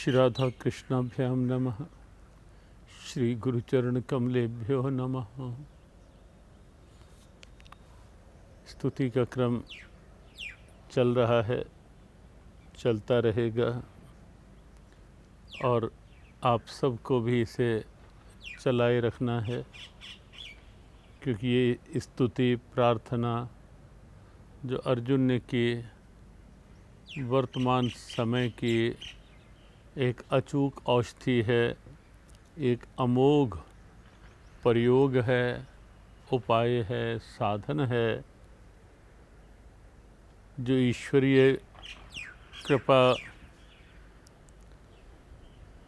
श्री राधा कृष्णाभ्यां नमः। श्री गुरुचरण कमलेभ्यो नमः। स्तुति का क्रम चल रहा है, चलता रहेगा और आप सबको भी इसे चलाए रखना है, क्योंकि ये स्तुति प्रार्थना जो अर्जुन ने की वर्तमान समय की एक अचूक औषधि है, एक अमोघ प्रयोग है, उपाय है, साधन है, जो ईश्वरीय कृपा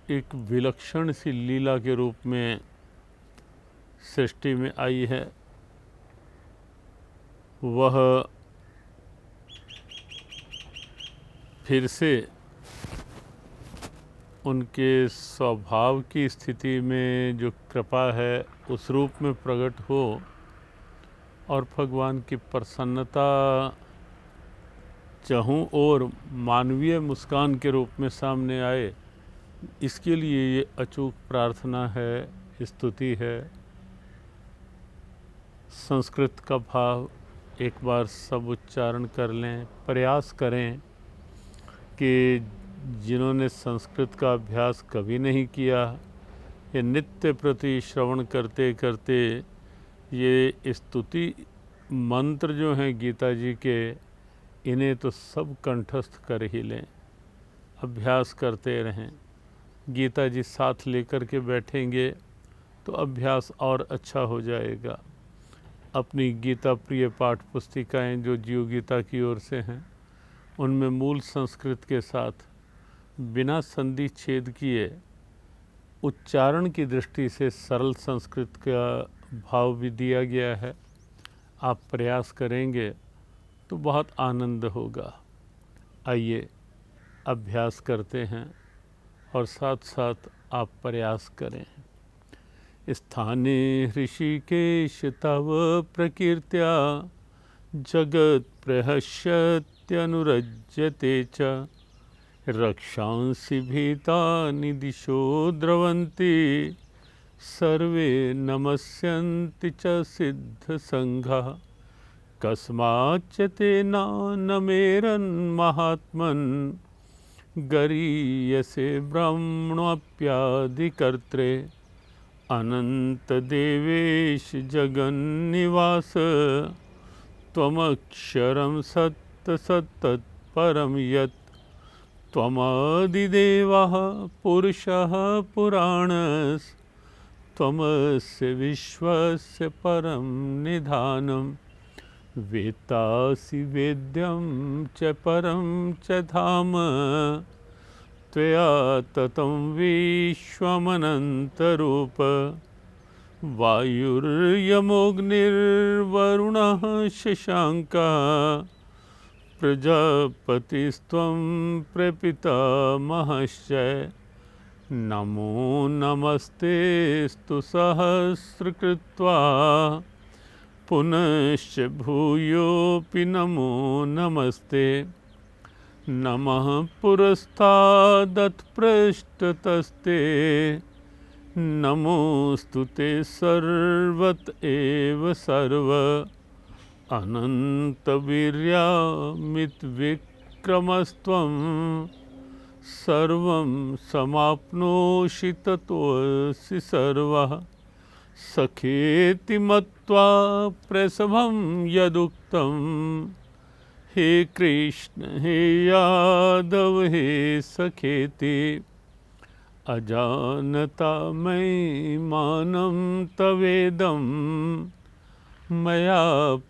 एक विलक्षण सी लीला के रूप में सृष्टि में आई है। वह फिर से उनके स्वभाव की स्थिति में जो कृपा है उस रूप में प्रकट हो और भगवान की प्रसन्नता चहूँ और मानवीय मुस्कान के रूप में सामने आए, इसके लिए ये अचूक प्रार्थना है, स्तुति है। संस्कृत का भाव एक बार सब उच्चारण कर लें, प्रयास करें कि जिन्होंने संस्कृत का अभ्यास कभी नहीं किया, ये नित्य प्रति श्रवण करते करते ये स्तुति मंत्र जो हैं गीता जी के, इन्हें तो सब कंठस्थ कर ही लें, अभ्यास करते रहें। गीता जी साथ लेकर के बैठेंगे तो अभ्यास और अच्छा हो जाएगा। अपनी गीता प्रिय पाठ पुस्तिकाएं जो जीव गीता की ओर से हैं, उनमें मूल संस्कृत के साथ बिना संधि छेद किए उच्चारण की दृष्टि से सरल संस्कृत का भाव भी दिया गया है। आप प्रयास करेंगे तो बहुत आनंद होगा। आइए अभ्यास करते हैं और साथ साथ आप प्रयास करें। स्थाने ऋषिकेश तव प्रकीर्त्या जगत् प्रहस्यत्यनुरज्यते च रक्षांसि भीतानि दिशो द्रवन्ति सर्वे नमस्यन्ति च सिद्धसङ्घाः कस्माच्च ते नानमेरन्महात्मन् गरीयसे ब्रह्मणोऽप्यादिकर्त्रे अनन्तदेवेश जगन्निवास त्वमक्षरं सत्तत्परं यत् त्वमदिदेवः पुरुषः पुराणस्त्वमस्य विश्वस्य परं निधानं वेत्तासि वेद्यं च परं च धाम त्वया ततं विश्वमनन्तरूप वायुर्यमोऽग्निर्वरुणः शशाङ्कः प्रजापतिस्त्वं प्रपितामहश्च नमो नमस्तेऽस्तु सहस्रकृत्वा पुनश्च भूयोऽपि नमो नमस्ते। नमः पुरस्तादथ पृष्ठतस्ते नमोऽस्तु ते सर्वत एव सर्व अनन्तवीर्यामितविक्रमस्त्वं सर्वं समाप्नोषि ततोऽसि सर्वः सखेति मत्वा प्रसभं यदुक्तं हे कृष्ण हे यादव हे सखेति अजानता मयि मानं तवेदं मया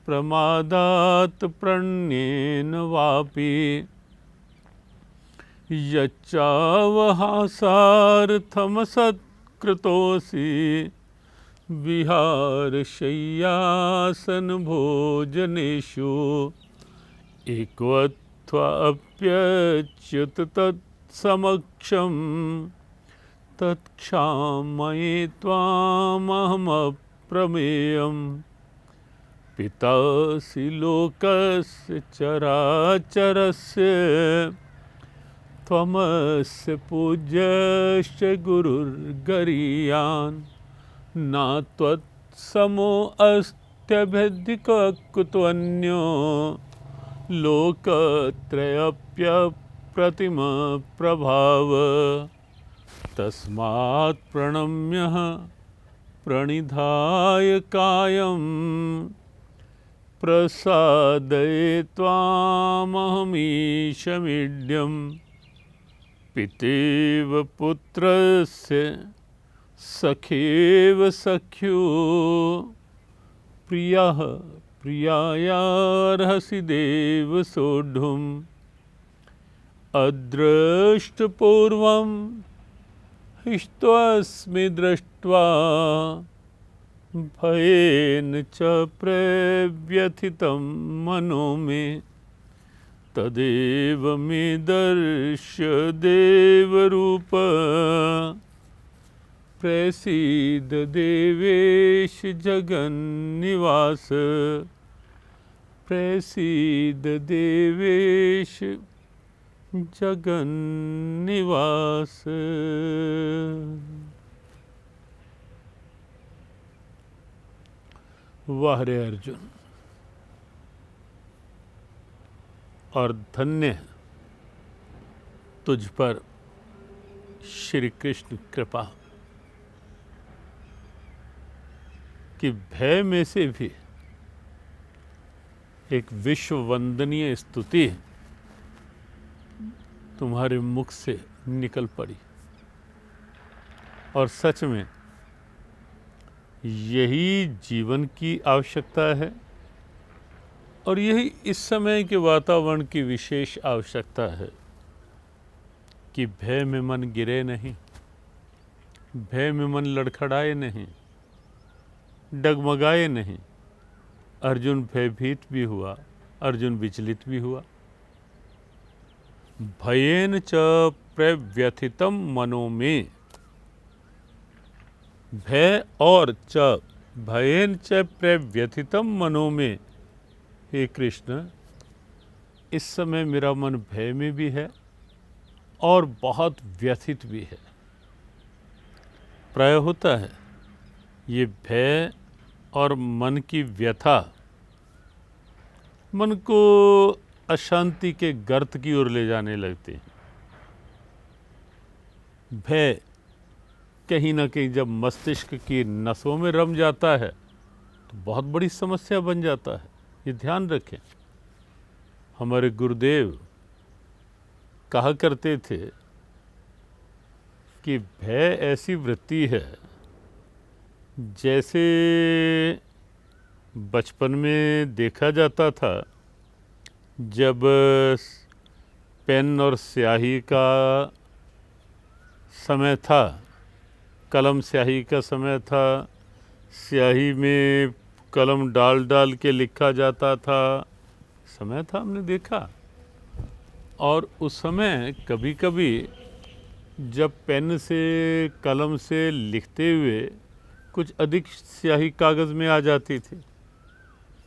प्रमादात् प्रणयेन वापि यच्चावहासार्थमसत्कृतोऽसि विहारशय्यासनभोजनेषु एकत्वाप्यच्युत तत्समक्षं तत्क्षामये त्वामहमप्रमेयं पितासि लोकस्य चराचरस्य त्वमस्य पूज्यश्च गुरुर्गरीयान् न त्वत्समो अस्त्यभिद्य कुतोऽन्यो लोकत्रयप्यप्रतिमप्रभाव तस्मात् प्रणम्यः प्रणिधाय कायं प्रसादये त्वामहमीशमीड्यं पितेव पुत्रस्य सखेव सख्यो प्रियः प्रियायार्हसि देव सोढुम् अदृष्टपूर्वं हिष्ट्वस्मि दृष्ट्वा भयेन च प्रव्यथितं मनो मे तदेव मे दर्श्य देवरूप प्रसीद देवेश जगन्निवास प्रसीद देवेश जगन्निवास। वाह रे अर्जुन, और धन्य तुझ पर श्री कृष्ण कृपा कि भय में से भी एक विश्व वंदनीय स्तुति तुम्हारे मुख से निकल पड़ी। और सच में यही जीवन की आवश्यकता है और यही इस समय के वातावरण की विशेष आवश्यकता है कि भय में मन गिरे नहीं, भय में मन लड़खड़ाए नहीं, डगमगाए नहीं। अर्जुन भयभीत भी हुआ, अर्जुन विचलित भी हुआ। भयेन च प्रव्यथितम मनो में, भय और च भयेन च प्रव्यथितम मनो में, हे कृष्ण इस समय मेरा मन भय में भी है और बहुत व्यथित भी है। प्राय होता है ये भय और मन की व्यथा मन को अशांति के गर्त की ओर ले जाने लगते हैं। भय कहीं ना कहीं जब मस्तिष्क की नसों में रम जाता है तो बहुत बड़ी समस्या बन जाता है। ये ध्यान रखें। हमारे गुरुदेव कहा करते थे कि भय ऐसी वृत्ति है जैसे बचपन में देखा जाता था जब पेन और स्याही का समय था, कलम स्याही का समय था, स्याही में कलम डाल डाल के लिखा जाता था, समय था, हमने देखा। और उस समय कभी कभी जब पेन से कलम से लिखते हुए कुछ अधिक स्याही कागज़ में आ जाती थी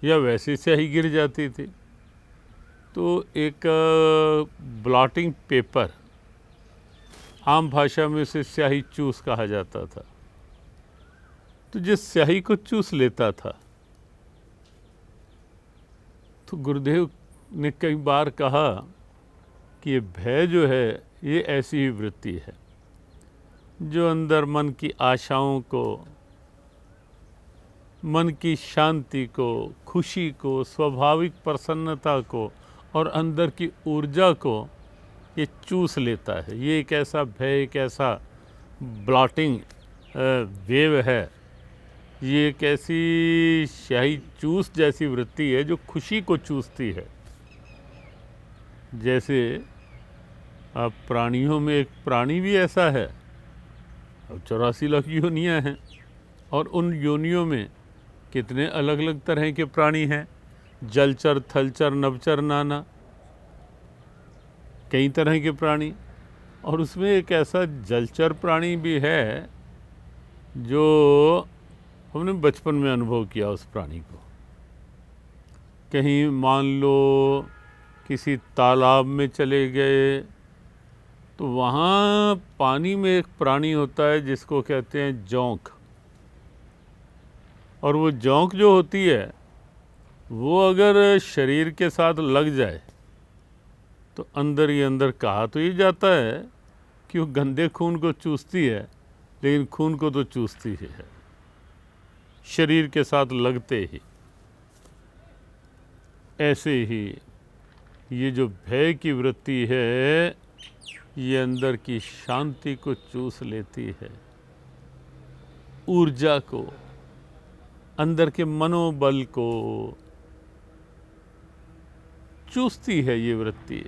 या वैसे स्याही गिर जाती थी तो एक ब्लॉटिंग पेपर, आम भाषा में उसे स्याही चूस कहा जाता था, तो जिस स्याही को चूस लेता था तो गुरुदेव ने कई बार कहा कि ये भय जो है ये ऐसी ही वृत्ति है जो अंदर मन की आशाओं को, मन की शांति को, खुशी को, स्वाभाविक प्रसन्नता को और अंदर की ऊर्जा को ये चूस लेता है। ये एक ऐसा भय, एक ऐसा ब्लॉटिंग वेव है, ये एक ऐसी स्याही चूस जैसी वृत्ति है जो खुशी को चूसती है। जैसे अब प्राणियों में एक प्राणी भी ऐसा है, अब 84 लाख योनियाँ हैं और उन योनियों में कितने अलग अलग तरह के प्राणी हैं, जलचर, थलचर, नभचर, नाना, कई तरह के प्राणी। और उसमें एक ऐसा जलचर प्राणी भी है जो हमने बचपन में अनुभव किया। उस प्राणी को कहीं मान लो किसी तालाब में चले गए तो वहाँ पानी में एक प्राणी होता है जिसको कहते हैं जोंक, और वो जोंक जो होती है वो अगर शरीर के साथ लग जाए तो अंदर ही अंदर कहा तो ये जाता है कि वो गंदे खून को चूसती है, लेकिन खून को तो चूसती ही है शरीर के साथ लगते ही। ऐसे ही ये जो भय की वृत्ति है ये अंदर की शांति को चूस लेती है, ऊर्जा को, अंदर के मनोबल को चूसती है ये वृत्ति।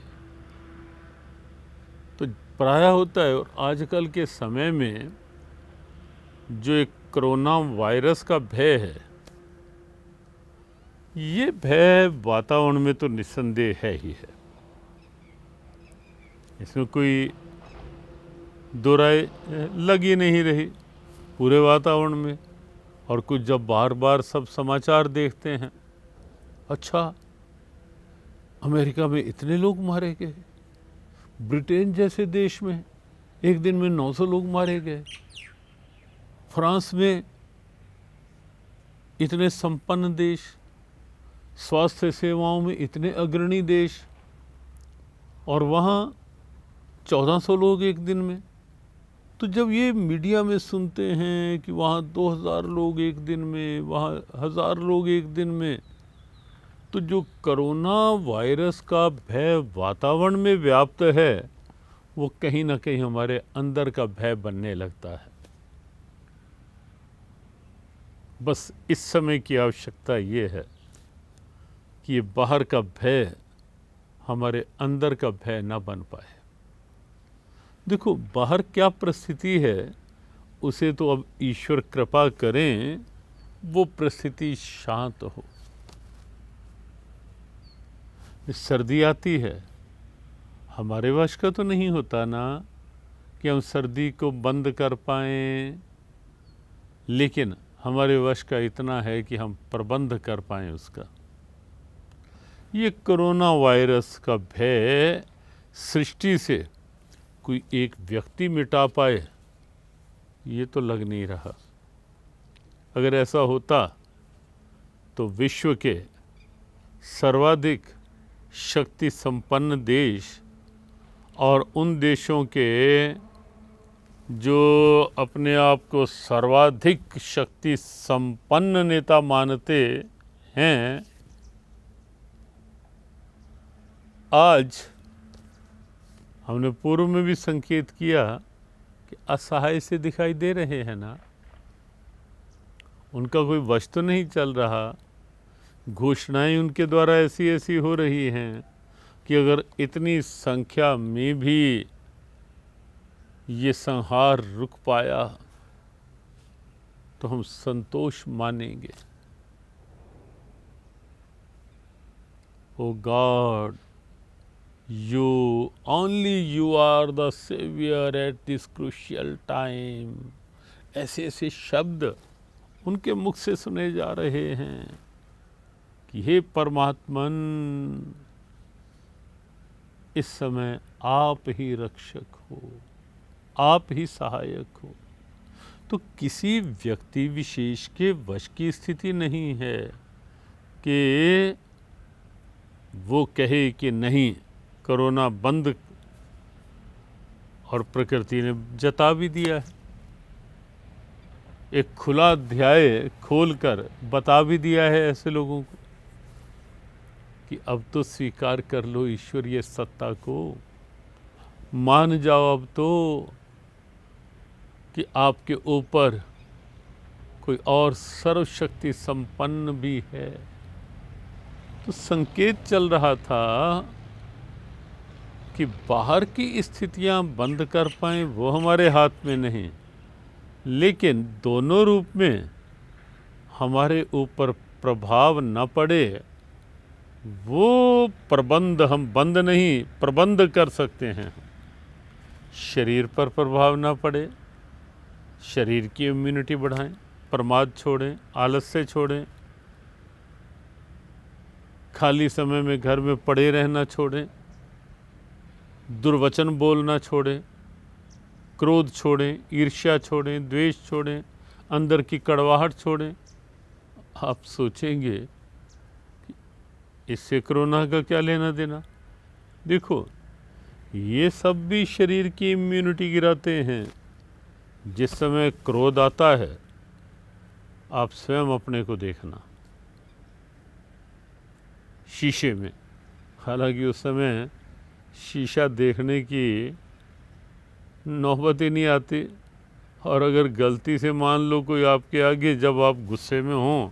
तो प्रायः होता है। और आजकल के समय में जो एक कोरोना वायरस का भय है, ये भय वातावरण में तो निस्संदेह है ही है, इसमें कोई दो राय लग ही नहीं रही पूरे वातावरण में। और कुछ जब बार बार सब समाचार देखते हैं, अच्छा अमेरिका में इतने लोग मारे गए, ब्रिटेन जैसे देश में एक दिन में 900 लोग मारे गए, फ्रांस में इतने संपन्न देश, स्वास्थ्य सेवाओं में इतने अग्रणी देश, और वहाँ 1400 लोग एक दिन में। तो जब ये मीडिया में सुनते हैं कि वहाँ 2000 लोग एक दिन में, वहाँ 1000 लोग एक दिन में, तो जो कोरोना वायरस का भय वातावरण में व्याप्त है वो कहीं ना कहीं हमारे अंदर का भय बनने लगता है। बस इस समय की आवश्यकता ये है कि ये बाहर का भय हमारे अंदर का भय ना बन पाए। देखो बाहर क्या परिस्थिति है उसे तो अब ईश्वर कृपा करें वो परिस्थिति शांत हो। सर्दी आती है, हमारे वश का तो नहीं होता ना कि हम सर्दी को बंद कर पाएं, लेकिन हमारे वश का इतना है कि हम प्रबंध कर पाएं उसका। ये कोरोना वायरस का भय सृष्टि से कोई एक व्यक्ति मिटा पाए ये तो लग नहीं रहा। अगर ऐसा होता तो विश्व के सर्वाधिक शक्ति संपन्न देश और उन देशों के जो अपने आप को सर्वाधिक शक्ति संपन्न नेता मानते हैं, आज हमने पूर्व में भी संकेत किया कि असहाय से दिखाई दे रहे हैं ना, उनका कोई वश तो नहीं चल रहा। घोषणाएं उनके द्वारा ऐसी ऐसी हो रही हैं कि अगर इतनी संख्या में भी ये संहार रुक पाया तो हम संतोष मानेंगे। ओ God, only you are the savior at this crucial time। ऐसे ऐसे शब्द उनके मुख से सुने जा रहे हैं कि हे परमात्मन, इस समय आप ही रक्षक हो, आप ही सहायक हो। तो किसी व्यक्ति विशेष के वश की स्थिति नहीं है कि वो कहे कि नहीं कोरोना बंद, और प्रकृति ने जता भी दिया है, एक खुला अध्याय खोलकर बता भी दिया है ऐसे लोगों को कि अब तो स्वीकार कर लो ईश्वरीय सत्ता को, मान जाओ अब तो कि आपके ऊपर कोई और सर्वशक्ति संपन्न भी है। तो संकेत चल रहा था कि बाहर की स्थितियां बंद कर पाएं वो हमारे हाथ में नहीं, लेकिन दोनों रूप में हमारे ऊपर प्रभाव न पड़े वो प्रबंध हम बंद नहीं प्रबंध कर सकते हैं। शरीर पर प्रभाव न पड़े, शरीर की इम्यूनिटी बढ़ाएं, प्रमाद छोड़ें, आलस्य छोड़ें, खाली समय में घर में पड़े रहना छोड़ें, दुर्वचन बोलना छोड़ें, क्रोध छोड़ें, ईर्ष्या छोड़ें, द्वेष छोड़ें, अंदर की कड़वाहट छोड़ें। आप सोचेंगे कि इससे कोरोना का क्या लेना देना। देखो, ये सब भी शरीर की इम्यूनिटी गिराते हैं। जिस समय क्रोध आता है, आप स्वयं अपने को देखना शीशे में। हालांकि उस समय शीशा देखने की नौबत ही नहीं आती, और अगर गलती से मान लो कोई आपके आगे, जब आप गुस्से में हों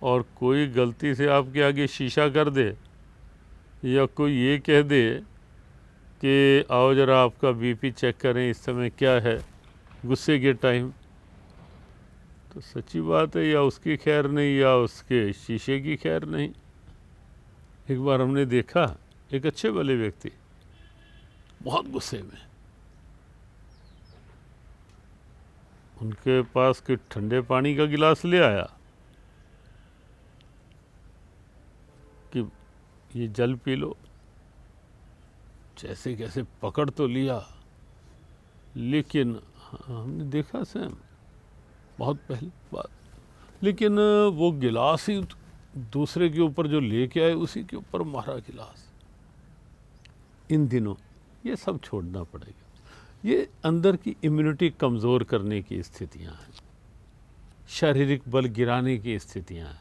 और कोई गलती से आपके आगे शीशा कर दे, या कोई ये कह दे कि आओ ज़रा आपका बीपी चेक करें इस समय क्या है, गुस्से के टाइम, तो सच्ची बात है, या उसकी खैर नहीं या उसके शीशे की खैर नहीं। एक बार हमने देखा, एक अच्छे भले व्यक्ति बहुत गुस्से में, उनके पास कोई ठंडे पानी का गिलास ले आया कि ये जल पी लो। जैसे कैसे पकड़ तो लिया, लेकिन हमने देखा सैम, बहुत पहले बात, लेकिन वो गिलास ही दूसरे के ऊपर जो लेके आए, उसी के ऊपर मारा गिलास। इन दिनों ये सब छोड़ना पड़ेगा। ये अंदर की इम्यूनिटी कमज़ोर करने की स्थितियां हैं, शारीरिक बल गिराने की स्थितियां हैं,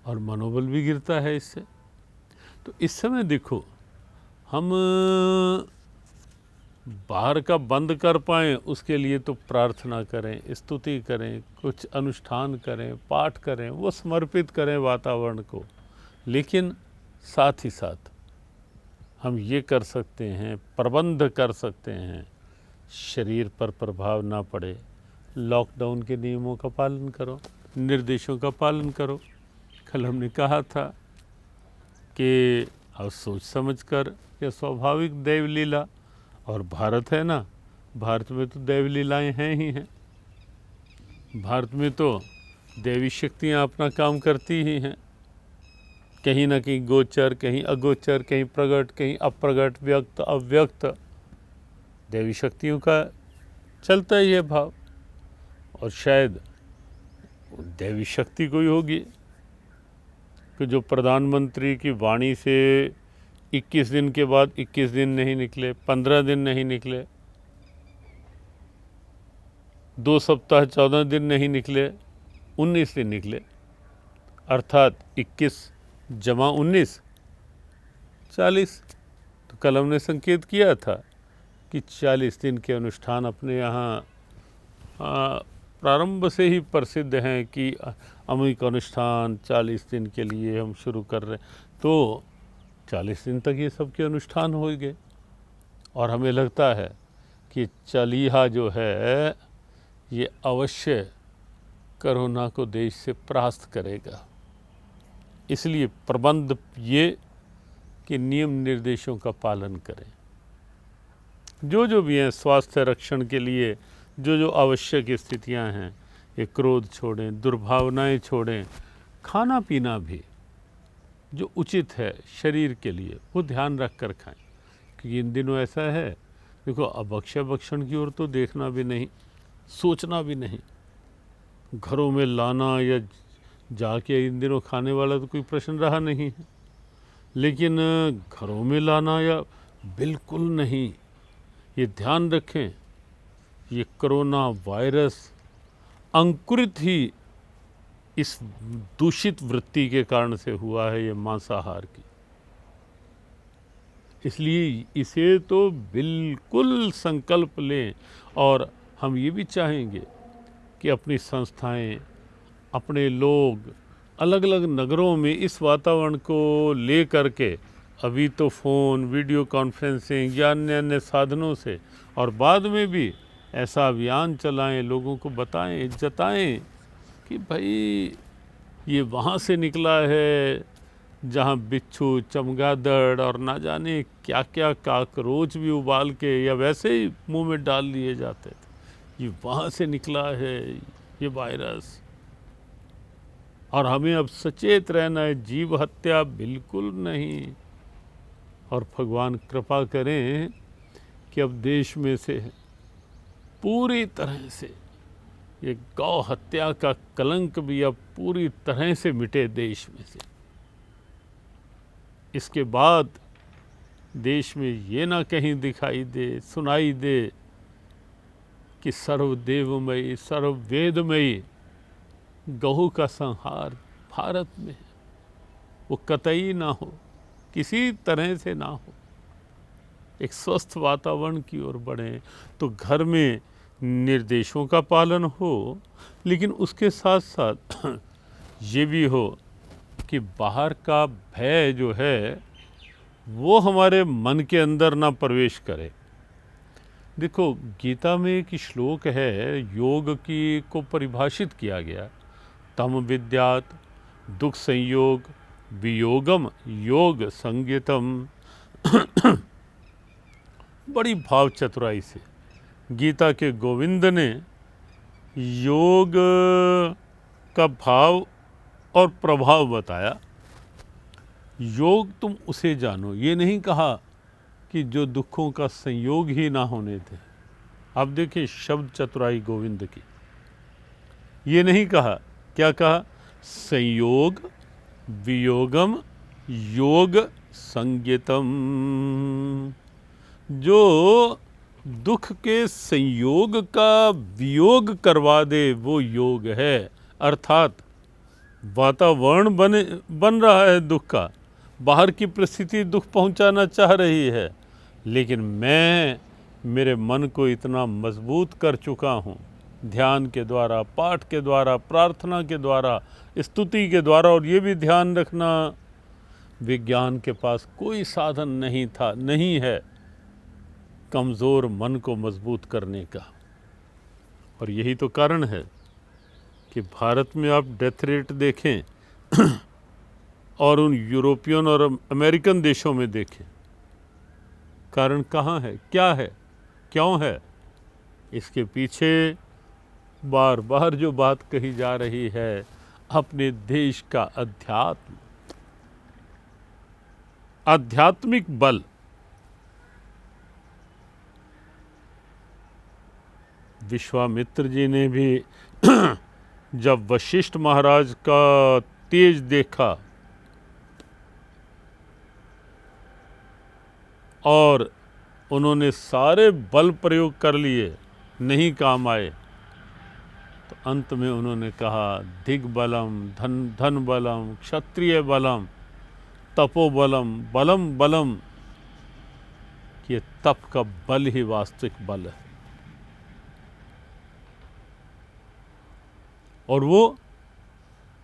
और मनोबल भी गिरता है इससे। तो इस समय देखो, हम बाहर का बंद कर पाएँ उसके लिए तो प्रार्थना करें, स्तुति करें, कुछ अनुष्ठान करें, पाठ करें, वो समर्पित करें वातावरण को। लेकिन साथ ही साथ हम ये कर सकते हैं, प्रबंध कर सकते हैं, शरीर पर प्रभाव ना पड़े। लॉकडाउन के नियमों का पालन करो, निर्देशों का पालन करो। कल हमने कहा था कि अब सोच समझ कर, यह स्वाभाविक दैव लीला, और भारत है ना, भारत में तो दैव लीलाएँ हैं ही हैं। भारत में तो दैवी शक्तियाँ अपना काम करती ही हैं, कहीं ना कहीं गोचर, कहीं अगोचर, कहीं प्रकट, कहीं अप्रगट, व्यक्त अव्यक्त, दैवी शक्तियों का चलता ही है भाव। और शायद दैवी शक्ति कोई होगी कि जो प्रधानमंत्री की वाणी से 21 दिन के बाद 21 दिन नहीं निकले, 15 दिन नहीं निकले, 2 सप्ताह 14 दिन नहीं निकले, 19 दिन निकले, अर्थात 21 जमा 19 40। तो कल हमने संकेत किया था कि 40 दिन के अनुष्ठान अपने यहाँ प्रारंभ से ही प्रसिद्ध हैं कि अमूक अनुष्ठान 40 दिन के लिए हम शुरू कर रहे हैं। तो 40 दिन तक ये सब के अनुष्ठान हो गए, और हमें लगता है कि चलीहा जो है ये अवश्य कोरोना को देश से परास्त करेगा। इसलिए प्रबंध ये कि नियम निर्देशों का पालन करें, जो भी हैं स्वास्थ्य रक्षण के लिए, जो आवश्यक स्थितियां हैं, ये क्रोध छोड़ें, दुर्भावनाएं छोड़ें, खाना पीना भी जो उचित है शरीर के लिए वो ध्यान रख कर खाएं। क्योंकि इन दिनों ऐसा है, देखो, अभक्ष्य भक्षण की ओर तो देखना भी नहीं, सोचना भी नहीं, घरों में लाना या जाके इन दिनों खाने वाला तो कोई प्रश्न रहा नहीं है, लेकिन घरों में लाना या बिल्कुल नहीं। ये ध्यान रखें, ये कोरोना वायरस अंकुरित ही इस दूषित वृत्ति के कारण से हुआ है, ये मांसाहार की। इसलिए इसे तो बिल्कुल संकल्प लें, और हम ये भी चाहेंगे कि अपनी संस्थाएं, अपने लोग अलग अलग नगरों में इस वातावरण को ले करके, अभी तो फ़ोन, वीडियो कॉन्फ्रेंसिंग या अन्य अन्य साधनों से, और बाद में भी ऐसा अभियान चलाएं, लोगों को बताएं, जताएं कि भाई ये वहाँ से निकला है जहाँ बिच्छू, चमगादड़ और ना जाने क्या क्या काकरोच भी उबाल के या वैसे ही मुंह में डाल लिए जाते थे, ये वहाँ से निकला है ये वायरस। और हमें अब सचेत रहना है, जीव हत्या बिल्कुल नहीं, और भगवान कृपा करें कि अब देश में से पूरी तरह से ये गौ हत्या का कलंक भी अब पूरी तरह से मिटे देश में से। इसके बाद देश में ये ना कहीं दिखाई दे, सुनाई दे कि सर्वदेवमयी सर्ववेदमयी गौ का संहार भारत में है, वो कतई ना हो, किसी तरह से ना हो। एक स्वस्थ वातावरण की ओर बढ़ें तो घर में निर्देशों का पालन हो, लेकिन उसके साथ साथ ये भी हो कि बाहर का भय जो है वो हमारे मन के अंदर ना प्रवेश करे। देखो, गीता में एक श्लोक है, योग की को परिभाषित किया गया, तम विद्यात दुख संयोग वियोगम योग संज्ञितम। बड़ी भाव चतुराई से गीता के गोविंद ने योग का भाव और प्रभाव बताया। योग तुम उसे जानो, ये नहीं कहा कि जो दुखों का संयोग ही ना होने थे। अब देखिए शब्द चतुराई गोविंद की, ये नहीं कहा, क्या कहा? संयोग वियोगम योग संज्ञितम। जो दुख के संयोग का वियोग करवा दे वो योग है। अर्थात वातावरण बन रहा है दुख का, बाहर की परिस्थिति दुख पहुंचाना चाह रही है, लेकिन मैं मेरे मन को इतना मजबूत कर चुका हूँ ध्यान के द्वारा, पाठ के द्वारा, प्रार्थना के द्वारा, स्तुति के द्वारा। और ये भी ध्यान रखना, विज्ञान के पास कोई साधन नहीं था, नहीं है कमज़ोर मन को मजबूत करने का। और यही तो कारण है कि भारत में आप डेथ रेट देखें और उन यूरोपियन और अमेरिकन देशों में देखें, कारण कहाँ है, क्या है, क्यों है? इसके पीछे बार बार जो बात कही जा रही है, अपने देश का आध्यात्मिक बल। विश्वामित्र जी ने भी जब वशिष्ठ महाराज का तेज देखा और उन्होंने सारे बल प्रयोग कर लिए, नहीं काम आए, तो अंत में उन्होंने कहा दिग्बलम धन बलम क्षत्रिय बलम तपोबलम बलम बलम। ये तप का बल ही वास्तविक बल है। और वो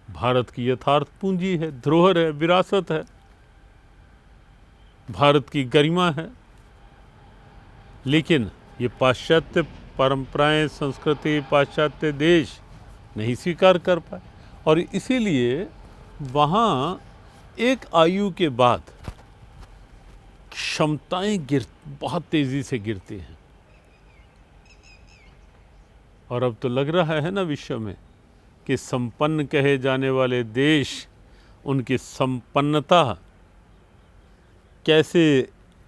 भारत की यथार्थ पूंजी है, धरोहर है, विरासत है, भारत की गरिमा है। लेकिन ये पाश्चात्य परंपराएं, संस्कृति, पाश्चात्य देश नहीं स्वीकार कर पाए, और इसीलिए वहाँ एक आयु के बाद क्षमताएं बहुत तेजी से गिरती हैं। और अब तो लग रहा है ना विश्व में कि संपन्न कहे जाने वाले देश, उनकी संपन्नता कैसे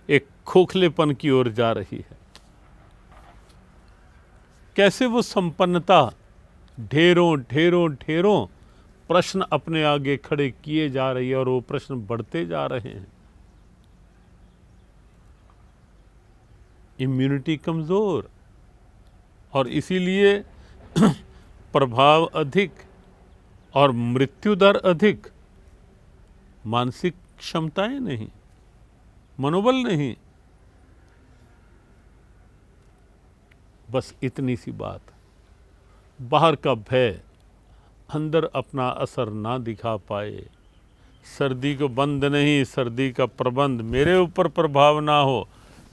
एक खोखलेपन की ओर जा रही है, कैसे वो संपन्नता ढेरों ढेरों ढेरों प्रश्न अपने आगे खड़े किए जा रही है, और वो प्रश्न बढ़ते जा रहे हैं। इम्यूनिटी कमज़ोर, और इसीलिए प्रभाव अधिक और मृत्यु दर अधिक, मानसिक क्षमताएं नहीं, मनोबल नहीं। बस इतनी सी बात, बाहर का भय अंदर अपना असर ना दिखा पाए। सर्दी को बंद नहीं, सर्दी का प्रबंध मेरे ऊपर प्रभाव ना हो,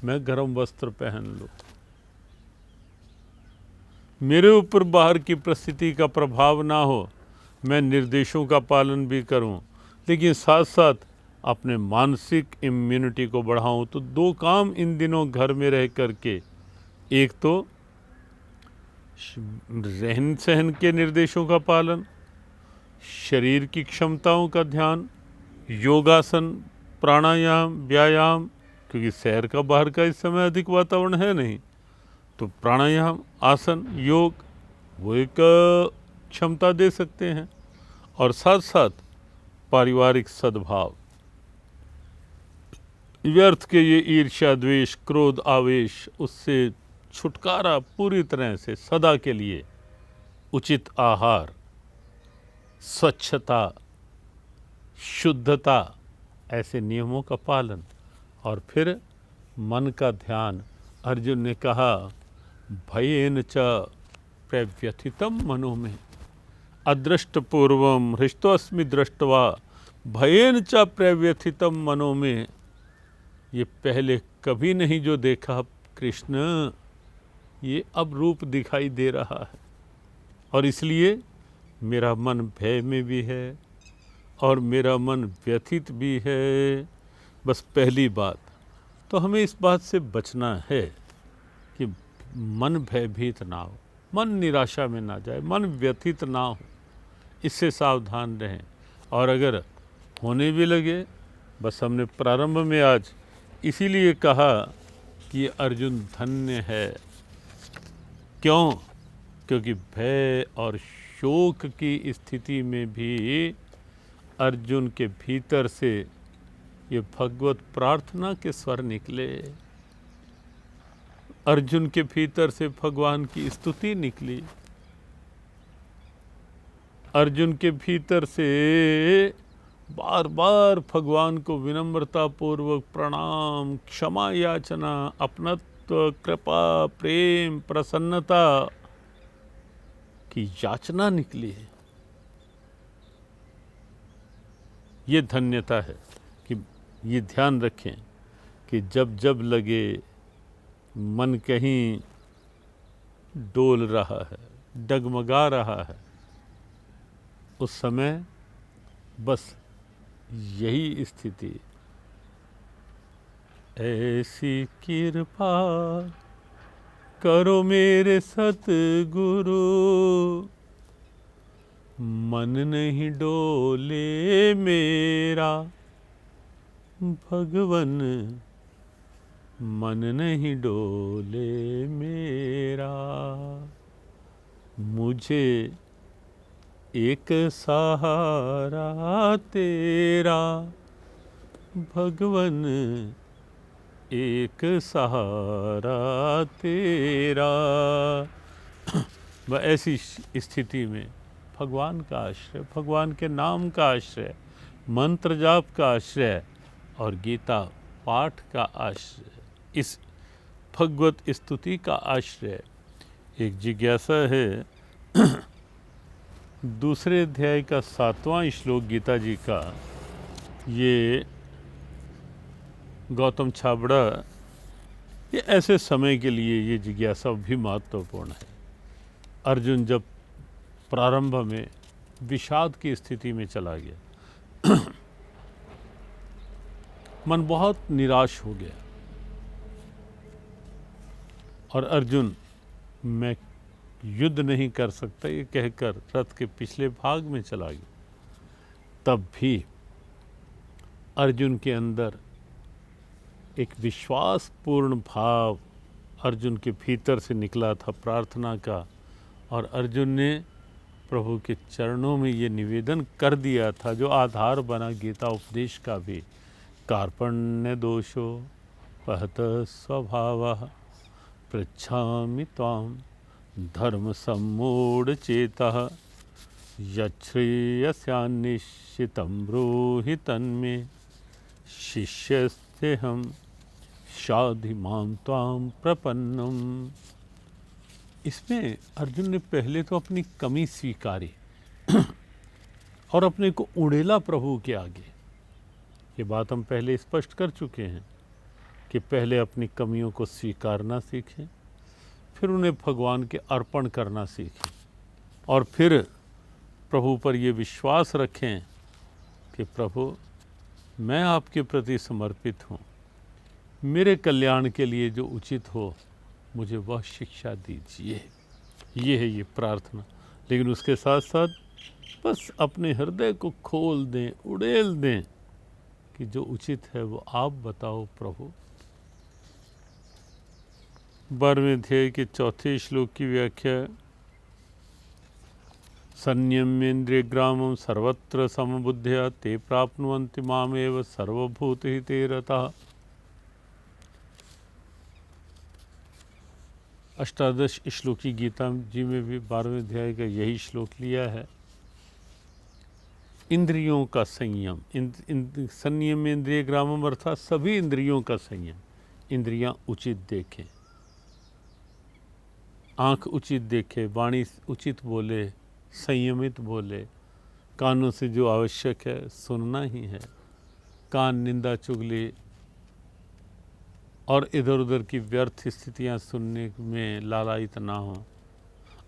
मैं गर्म वस्त्र पहन लूँ, मेरे ऊपर बाहर की परिस्थिति का प्रभाव ना हो, मैं निर्देशों का पालन भी करूं, लेकिन साथ साथ अपने मानसिक इम्यूनिटी को बढ़ाऊं। तो दो काम इन दिनों घर में रह करके, एक तो रहन सहन के निर्देशों का पालन, शरीर की क्षमताओं का ध्यान, योगासन प्राणायाम, व्यायाम, क्योंकि शहर का बाहर का इस समय अधिक वातावरण है नहीं, तो प्राणायाम, आसन, योग वो एक क्षमता दे सकते हैं। और साथ साथ पारिवारिक सद्भाव, व्यर्थ के ये ईर्ष्या, द्वेष, क्रोध, आवेश, उससे छुटकारा पूरी तरह से सदा के लिए। उचित आहार, स्वच्छता, शुद्धता, ऐसे नियमों का पालन, और फिर मन का ध्यान। अर्जुन ने कहा भयेन च प्रव्यथितम मनो में अदृष्टपूर्वम हृष्टोस्मि दृष्टवा भयेन च प्रव्यथितम मनो में। ये पहले कभी नहीं जो देखा कृष्ण, ये अब रूप दिखाई दे रहा है, और इसलिए मेरा मन भय में भी है और मेरा मन व्यथित भी है। बस पहली बात तो हमें इस बात से बचना है कि मन भयभीत ना हो, मन निराशा में ना जाए, मन व्यथित ना हो, इससे सावधान रहें। और अगर होने भी लगे, बस हमने प्रारंभ में आज इसीलिए कहा कि अर्जुन धन्य है। क्यों? क्योंकि भय और शोक की स्थिति में भी अर्जुन के भीतर से ये भगवत प्रार्थना के स्वर निकले, अर्जुन के भीतर से भगवान की स्तुति निकली, अर्जुन के भीतर से बार बार भगवान को विनम्रता पूर्वक प्रणाम, क्षमा याचना, अपनत्व, कृपा, प्रेम, प्रसन्नता की याचना निकली है। ये धन्यता है कि ये ध्यान रखें कि जब जब लगे मन कहीं डोल रहा है, डगमगा रहा है, उस समय बस यही स्थिति, ऐसी कृपा करो मेरे सतगुरु, मन नहीं डोले मेरा भगवन, मन नहीं डोले मेरा। मुझे एक सहारा तेरा भगवन, एक सहारा तेरा। वह ऐसी स्थिति में भगवान का आश्रय, भगवान के नाम का आश्रय, मंत्र जाप का आश्रय और गीता पाठ का आश्रय, इस भगवत स्तुति का आश्रय। एक जिज्ञासा है, दूसरे अध्याय का 7वां श्लोक गीता जी का, ये गौतम छाबड़ा, ये ऐसे समय के लिए ये जिज्ञासा भी महत्वपूर्ण है। अर्जुन जब प्रारंभ में विषाद की स्थिति में चला गया, मन बहुत निराश हो गया और अर्जुन मैं युद्ध नहीं कर सकता ये कहकर रथ के पिछले भाग में चला गया। तब भी अर्जुन के अंदर एक विश्वासपूर्ण भाव अर्जुन के भीतर से निकला था प्रार्थना का, और अर्जुन ने प्रभु के चरणों में ये निवेदन कर दिया था जो आधार बना गीता उपदेश का भी। कार्पण्य दोषो पहत स्वभावः पृच्छामि त्वां धर्म सम्मूढ़ चेतः यच्छ्रेयस्यान्निश्चितं ब्रूहि तन्मे शिष्यस्तेऽहं शाधि मां त्वां प्रपन्नम। इसमें अर्जुन ने पहले तो अपनी कमी स्वीकारी और अपने को उड़ेला प्रभु के आगे। ये बात हम पहले स्पष्ट कर चुके हैं कि पहले अपनी कमियों को स्वीकारना सीखें, फिर उन्हें भगवान के अर्पण करना सीखें, और फिर प्रभु पर ये विश्वास रखें कि प्रभु मैं आपके प्रति समर्पित हूँ, मेरे कल्याण के लिए जो उचित हो मुझे वह शिक्षा दीजिए। ये है ये प्रार्थना। लेकिन उसके साथ साथ बस अपने हृदय को खोल दें, उड़ेल दें कि जो उचित है वो आप बताओ प्रभु। 12वें अध्याय के 4थे श्लोक की व्याख्या। संयम्येन्द्रिय ग्रामं सर्वत्र समबुद्ध्या ते प्राप्नुवन्ति मामेव सर्वभूतहिते रताः। अष्टादश श्लोकी गीता जी में भी 12वें अध्याय का यही श्लोक लिया है। इंद्रियों का संयम, संयम में इंद्रिय ग्रामम अर्थात सभी इंद्रियों का संयम। इंद्रियां उचित देखें, आँख उचित देखे, वाणी उचित बोले, संयमित बोले, कानों से जो आवश्यक है सुनना ही है। कान निंदा चुगली और इधर उधर की व्यर्थ स्थितियां सुनने में लालायित ना हो।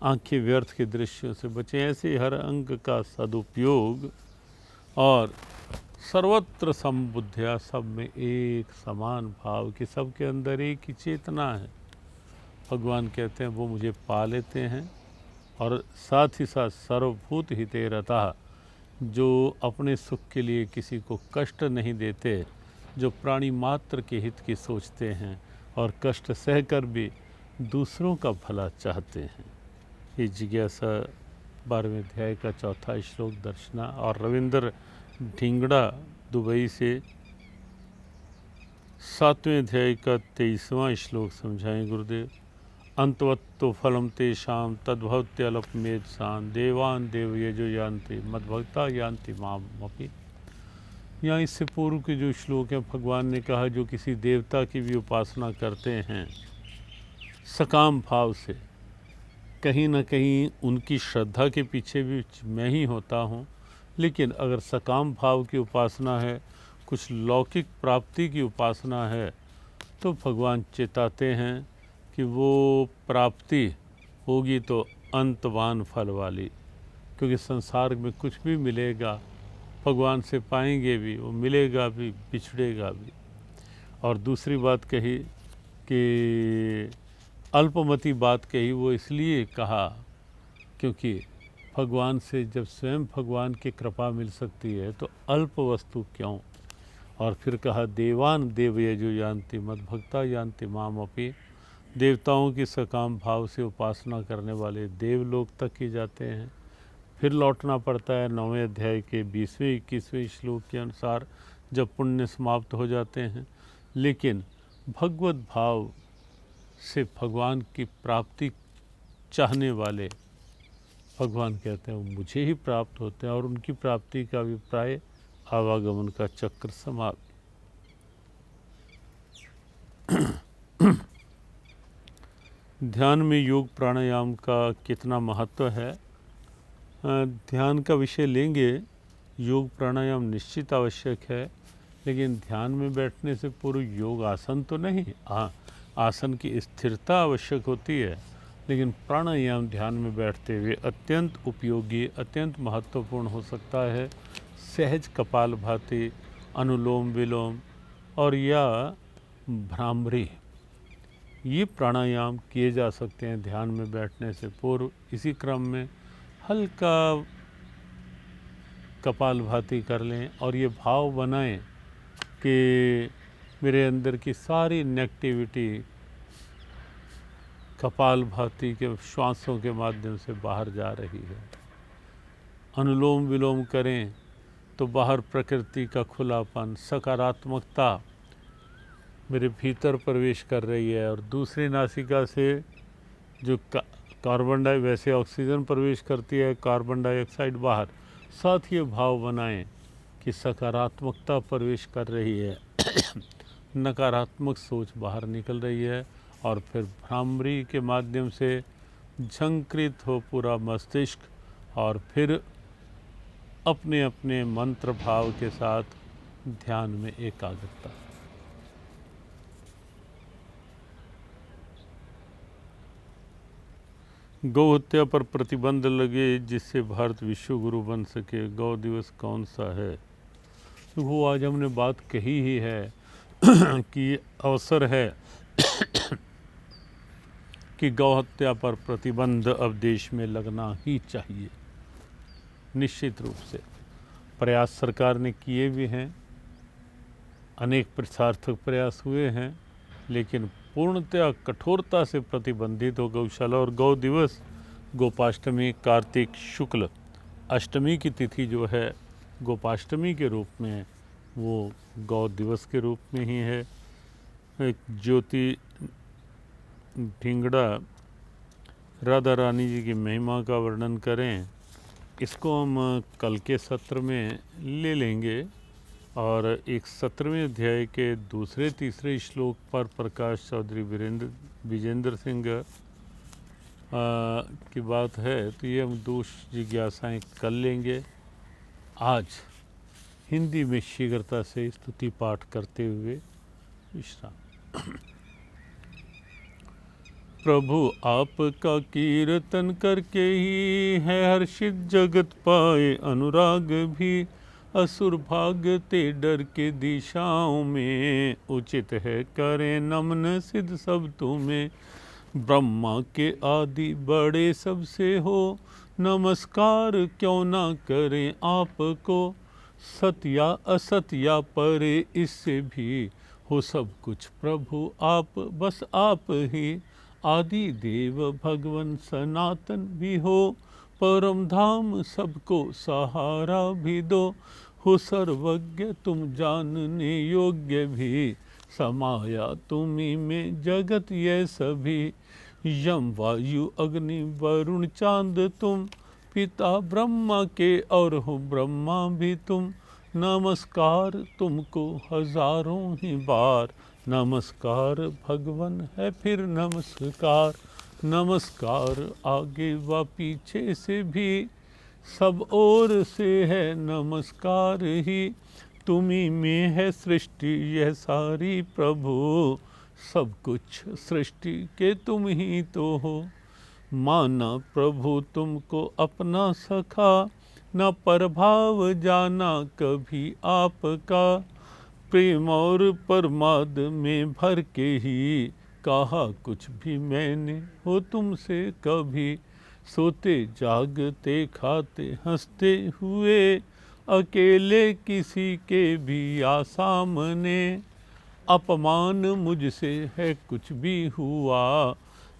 आंखें व्यर्थ के दृश्यों से बचें। ऐसे हर अंग का सदुपयोग और सर्वत्र समबुद्धिया, सब में एक समान भाव कि सबके अंदर एक ही चेतना है। भगवान कहते हैं वो मुझे पा लेते हैं और साथ ही साथ सर्वभूत हिते रता, जो अपने सुख के लिए किसी को कष्ट नहीं देते, जो प्राणी मात्र के हित की सोचते हैं और कष्ट सहकर भी दूसरों का भला चाहते हैं। ये जिज्ञासा 12वें अध्याय का 4था श्लोक दर्शना। और रविंद्र ढिंगड़ा दुबई से 7वें अध्याय का 23वां श्लोक समझाएं गुरुदेव। अंतवत्तो फलम तेषां तद्भवत्यल्पमेधसां देवान देवयजो यान्ति मद्भक्ता यान्ति मामपि। यहाँ इससे पूर्व के जो श्लोक हैं भगवान ने कहा जो किसी देवता की भी उपासना करते हैं सकाम भाव से, कहीं ना कहीं उनकी श्रद्धा के पीछे भी मैं ही होता हूँ। लेकिन अगर सकाम भाव की उपासना है, कुछ लौकिक प्राप्ति की उपासना है, तो भगवान चेताते हैं कि वो प्राप्ति होगी तो अंतवान फल वाली, क्योंकि संसार में कुछ भी मिलेगा भगवान से पाएंगे भी, वो मिलेगा भी, बिछड़ेगा भी। और दूसरी बात कही कि अल्पमति बात कही, वो इसलिए कहा क्योंकि भगवान से जब स्वयं भगवान की कृपा मिल सकती है तो अल्प वस्तु क्यों। और फिर कहा देवान देवयजो यान्ति मद्भक्ता यान्ति मामपि। देवताओं की सकाम भाव से उपासना करने वाले देवलोक तक ही जाते हैं। फिर लौटना पड़ता है 9वें अध्याय के 20वें-21वें श्लोक के अनुसार जब पुण्य समाप्त हो जाते हैं। लेकिन भगवत भाव से भगवान की प्राप्ति चाहने वाले भगवान कहते हैं वो मुझे ही प्राप्त होते हैं, और उनकी प्राप्ति का अभिप्राय आवागमन का चक्र समाप्त। ध्यान में योग प्राणायाम का कितना महत्व है, ध्यान का विषय लेंगे। योग प्राणायाम निश्चित आवश्यक है, लेकिन ध्यान में बैठने से पूर्व योग आसन तो नहीं। आसन की स्थिरता आवश्यक होती है, लेकिन प्राणायाम ध्यान में बैठते हुए अत्यंत उपयोगी, अत्यंत महत्वपूर्ण हो सकता है। सहज कपालभाति, अनुलोम विलोम और या भ्रामरी, ये प्राणायाम किए जा सकते हैं ध्यान में बैठने से पूर्व। इसी क्रम में हल्का कपालभाति कर लें और ये भाव बनाएं कि मेरे अंदर की सारी नेगेटिविटी कपालभाति के श्वासों के माध्यम से बाहर जा रही है। अनुलोम विलोम करें तो बाहर प्रकृति का खुलापन, सकारात्मकता मेरे भीतर प्रवेश कर रही है, और दूसरी नासिका से जो कार्बन डाई वैसे ऑक्सीजन प्रवेश करती है, कार्बन डाइऑक्साइड बाहर। साथ ये भाव बनाएं कि सकारात्मकता प्रवेश कर रही है नकारात्मक सोच बाहर निकल रही है। और फिर भ्रामरी के माध्यम से झंकृत हो पूरा मस्तिष्क, और फिर अपने अपने मंत्र भाव के साथ ध्यान में एकाग्रता। गौ हत्या पर प्रतिबंध लगे जिससे भारत विश्व गुरु बन सके, गौ दिवस कौन सा है? तो वो आज हमने बात कही ही है कि अवसर है कि गौ हत्या पर प्रतिबंध अब देश में लगना ही चाहिए। निश्चित रूप से प्रयास सरकार ने किए भी हैं, अनेक सार्थक प्रयास हुए हैं, लेकिन पूर्णतया कठोरता से प्रतिबंधित हो गौशाला। और गौ दिवस गोपाष्टमी कार्तिक शुक्ल अष्टमी की तिथि जो है गोपाष्टमी के रूप में, वो गौ दिवस के रूप में ही है। एक ज्योति ढिंगड़ा राधा रानी जी की महिमा का वर्णन करें, इसको हम कल के सत्र में ले लेंगे। और एक 17वें अध्याय के दूसरे तीसरे श्लोक पर प्रकाश चौधरी विजेंद्र सिंह की बात है, तो ये हम दोष जिज्ञासाएँ कर लेंगे। आज हिंदी में शीघ्रता से स्तुति पाठ करते हुए विश्राम। प्रभु आपका कीर्तन करके ही है हर्षित जगत पाए अनुराग भी। असुर भागते डर के दिशाओं में, उचित है करें नमन सिद्ध सब तुम्हें। ब्रह्मा के आदि बड़े सबसे हो, नमस्कार क्यों ना करें आपको। सत्या असत्या परे इससे भी, हो सब कुछ प्रभु आप बस आप ही। आदि देव भगवन सनातन भी हो, परम धाम सबको सहारा भी दो। हो सर्वज्ञ तुम जानने योग्य भी, समाया तुम्ही में जगत ये सभी। यम वायु अग्नि वरुण चांद तुम, पिता ब्रह्मा के और हो ब्रह्मा भी तुम। नमस्कार तुमको हजारों ही बार, नमस्कार भगवन है फिर नमस्कार। नमस्कार आगे व पीछे से भी, सब ओर से है नमस्कार ही। तुम्ही में है सृष्टि यह सारी प्रभु, सब कुछ सृष्टि के तुम ही तो हो। माना प्रभु तुमको अपना सखा, न प्रभाव जाना कभी आपका। प्रेम और प्रमाद में भर के ही, कहा कुछ भी मैंने हो तुमसे कभी। सोते जागते खाते हंसते हुए, अकेले किसी के भी आ सामने। अपमान मुझसे है कुछ भी हुआ,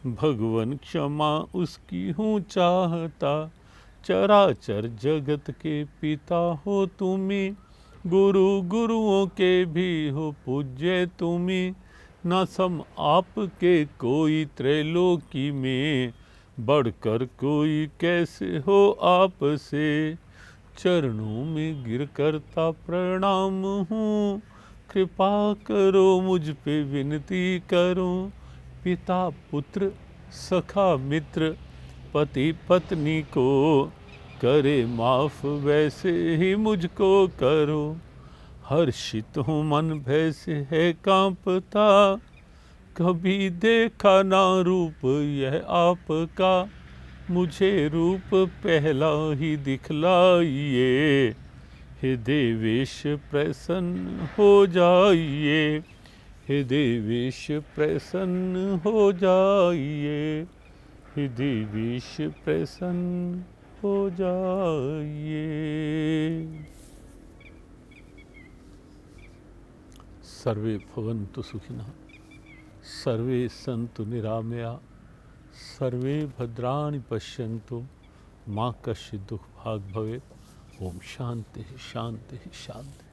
भगवन क्षमा उसकी हूँ चाहता। चराचर जगत के पिता हो तुम्ही, गुरु गुरुओं के भी हो पूज्य तुम्ही। न सम आपके कोई त्रैलोकी में, बढ़कर कोई कैसे हो आपसे। चरणों में गिर करता प्रणाम हूँ, कृपा करो मुझ पे विनती करूँ। पिता पुत्र सखा मित्र पति पत्नी को, करे माफ वैसे ही मुझको करो। हर्षित हूँ मन भय से है कांपता, कभी देखा ना रूप यह आपका। मुझे रूप पहला ही दिखलाइए, हे देवेश प्रसन्न हो जाइए। हे देवेश प्रसन्न हो जाइए, हे देवेश प्रसन्न हो जाइए। सर्वे भवन्तु सुखिनः, सर्वे सन्तु निरामया, सर्वे भद्राणि पश्यन्तु, माँ कश्चित् दुःख भाग् भवेत्। ओम शांति शांति शांति।